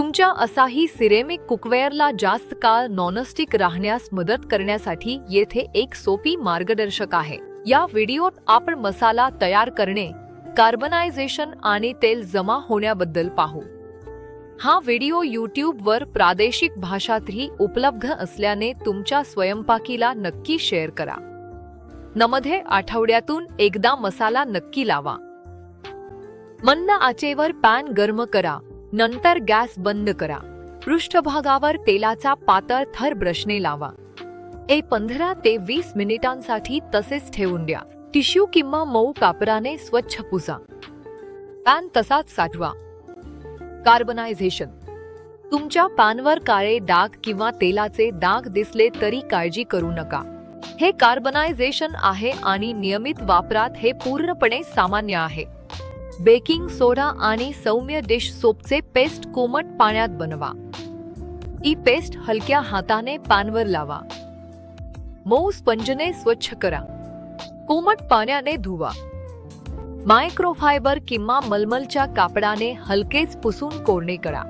तुमच्या असाही सिरेमिक कुकवेअरला जास्त काळ नॉनस्टिक राहण्यास मदत करण्यासाठी येथे एक सोपी मार्गदर्शक आहे। या व्हिडिओत आपण मसाला तयार करणे, कार्बनायझेशन आणि तेल जमा होण्याबद्दल पाहू। हा व्हिडिओ YouTube वर प्रादेशिक भाषातही उपलब्ध असल्याने तुमच्या स्वयंपाकीला नक्की शेअर करा। नमध्ये आठवड्यातून एकदा मसाला नक्की लावा। मंद आचेवर पॅन गरम करा, नंतर गॅस बंद करा। पृष्ठभागावर तेलाचा पातळ थर ब्रशने लावा। 15 ते 20 मिनिटांसाठी तसेच ठेवून द्या। टिश्यू किंवा मऊ कापडाने स्वच्छ पुसा। पॅन तसाच साठवा। कार्बनायझेशन। तुमच्या पॅनवर काळे डाग किंवा तेलाचे डाग दिसले तरी काळजी करू नका। हे कार्बनायझेशन आहे आणि नियमित वापरात हे पूर्णपणे सामान्य आहे। बेकिंग सोडा आणि सौम्य डिश सोपचे पेस्ट कोमट पाण्यात बनवा। ही पेस्ट हलक्या हाताने पॅनवर लावा। मऊ स्पंजने स्वच्छ करा। कोमट पाण्याने धुवा। मायक्रोफायबर किंवा मलमलच्या कापडाने हलकेच पुसून कोरडे करा।